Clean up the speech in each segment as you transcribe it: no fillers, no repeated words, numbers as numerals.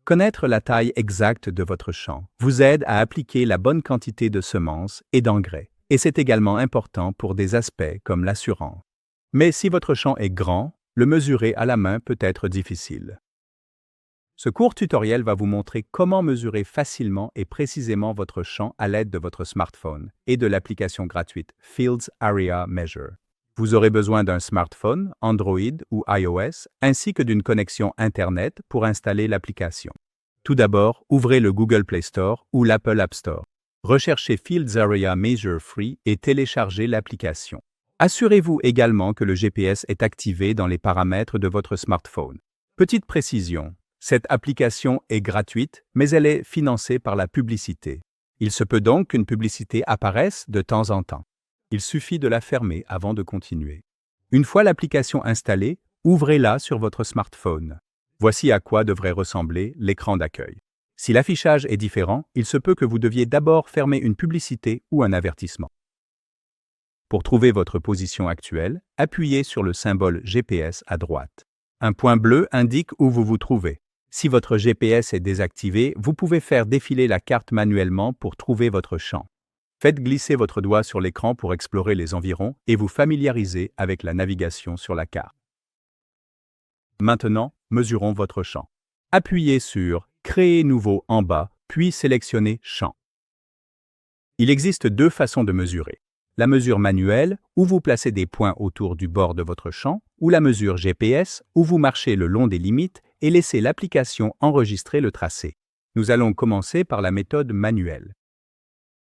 Connaître la taille exacte de votre champ vous aide à appliquer la bonne quantité de semences et d'engrais, et c'est également important pour des aspects comme l'assurance. Mais si votre champ est grand, le mesurer à la main peut être difficile. Ce court tutoriel va vous montrer comment mesurer facilement et précisément votre champ à l'aide de votre smartphone et de l'application gratuite Fields Area Measure. Vous aurez besoin d'un smartphone, Android ou iOS, ainsi que d'une connexion Internet pour installer l'application. Tout d'abord, ouvrez le Google Play Store ou l'Apple App Store. Recherchez Fields Area Measure Free et téléchargez l'application. Assurez-vous également que le GPS est activé dans les paramètres de votre smartphone. Petite précision, cette application est gratuite, mais elle est financée par la publicité. Il se peut donc qu'une publicité apparaisse de temps en temps. Il suffit de la fermer avant de continuer. Une fois l'application installée, ouvrez-la sur votre smartphone. Voici à quoi devrait ressembler l'écran d'accueil. Si l'affichage est différent, il se peut que vous deviez d'abord fermer une publicité ou un avertissement. Pour trouver votre position actuelle, appuyez sur le symbole GPS à droite. Un point bleu indique où vous vous trouvez. Si votre GPS est désactivé, vous pouvez faire défiler la carte manuellement pour trouver votre champ. Faites glisser votre doigt sur l'écran pour explorer les environs et vous familiariser avec la navigation sur la carte. Maintenant, mesurons votre champ. Appuyez sur « Créer nouveau » en bas, puis sélectionnez « Champ ». Il existe deux façons de mesurer. La mesure manuelle, où vous placez des points autour du bord de votre champ, ou la mesure GPS, où vous marchez le long des limites et laissez l'application enregistrer le tracé. Nous allons commencer par la méthode manuelle.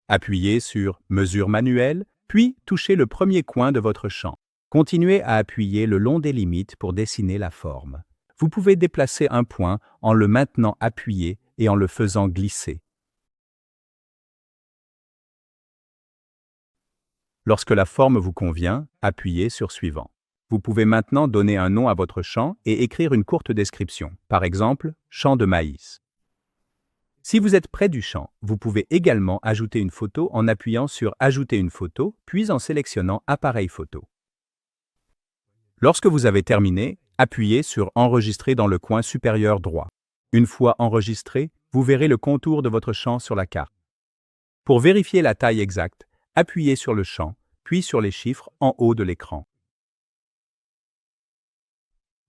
Appuyez sur « Mesure manuelle », puis touchez le premier coin de votre champ. Continuez à appuyer le long des limites pour dessiner la forme. Vous pouvez déplacer un point en le maintenant appuyé et en le faisant glisser. Lorsque la forme vous convient, appuyez sur « Suivant ». Vous pouvez maintenant donner un nom à votre champ et écrire une courte description, par exemple « Champ de maïs ». Si vous êtes près du champ, vous pouvez également ajouter une photo en appuyant sur « Ajouter une photo », puis en sélectionnant « Appareil photo ». Lorsque vous avez terminé, appuyez sur « Enregistrer » dans le coin supérieur droit. Une fois enregistré, vous verrez le contour de votre champ sur la carte. Pour vérifier la taille exacte, appuyez sur le champ, puis sur les chiffres en haut de l'écran.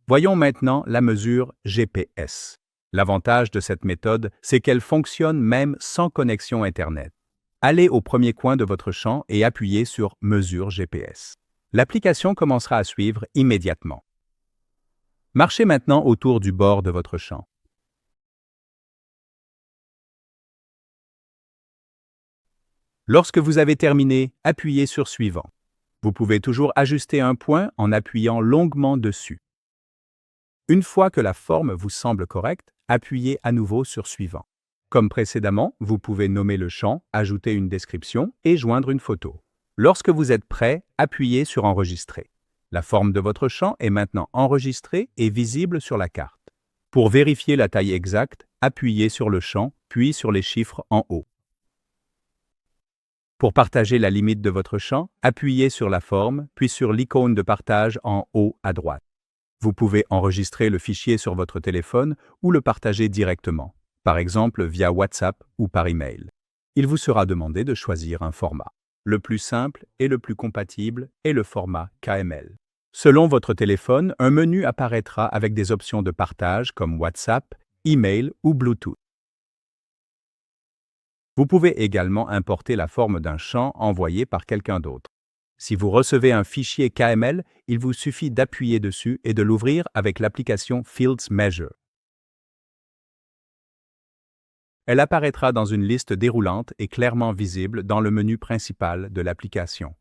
Voyons maintenant la mesure GPS. L'avantage de cette méthode, c'est qu'elle fonctionne même sans connexion Internet. Allez au premier coin de votre champ et appuyez sur « Mesure GPS ». L'application commencera à suivre immédiatement. Marchez maintenant autour du bord de votre champ. Lorsque vous avez terminé, appuyez sur « Suivant ». Vous pouvez toujours ajuster un point en appuyant longuement dessus. Une fois que la forme vous semble correcte, appuyez à nouveau sur « Suivant ». Comme précédemment, vous pouvez nommer le champ, ajouter une description et joindre une photo. Lorsque vous êtes prêt, appuyez sur « Enregistrer ». La forme de votre champ est maintenant enregistrée et visible sur la carte. Pour vérifier la taille exacte, appuyez sur le champ, puis sur les chiffres en haut. Pour partager la limite de votre champ, appuyez sur la forme, puis sur l'icône de partage en haut à droite. Vous pouvez enregistrer le fichier sur votre téléphone ou le partager directement, par exemple via WhatsApp ou par email. Il vous sera demandé de choisir un format. Le plus simple et le plus compatible est le format KML. Selon votre téléphone, un menu apparaîtra avec des options de partage comme WhatsApp, email ou Bluetooth. Vous pouvez également importer la forme d'un champ envoyé par quelqu'un d'autre. Si vous recevez un fichier KML, il vous suffit d'appuyer dessus et de l'ouvrir avec l'application Fields Measure. Elle apparaîtra dans une liste déroulante et clairement visible dans le menu principal de l'application.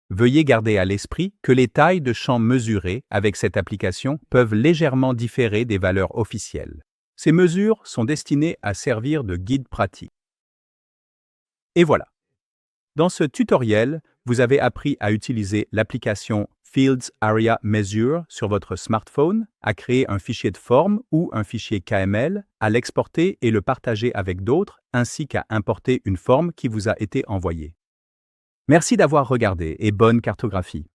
Veuillez garder à l'esprit que les tailles de champs mesurées avec cette application peuvent légèrement différer des valeurs officielles. Ces mesures sont destinées à servir de guide pratique. Et voilà. Dans ce tutoriel, vous avez appris à utiliser l'application Fields Area Measure sur votre smartphone, à créer un fichier de forme ou un fichier KML, à l'exporter et le partager avec d'autres, ainsi qu'à importer une forme qui vous a été envoyée. Merci d'avoir regardé et bonne cartographie.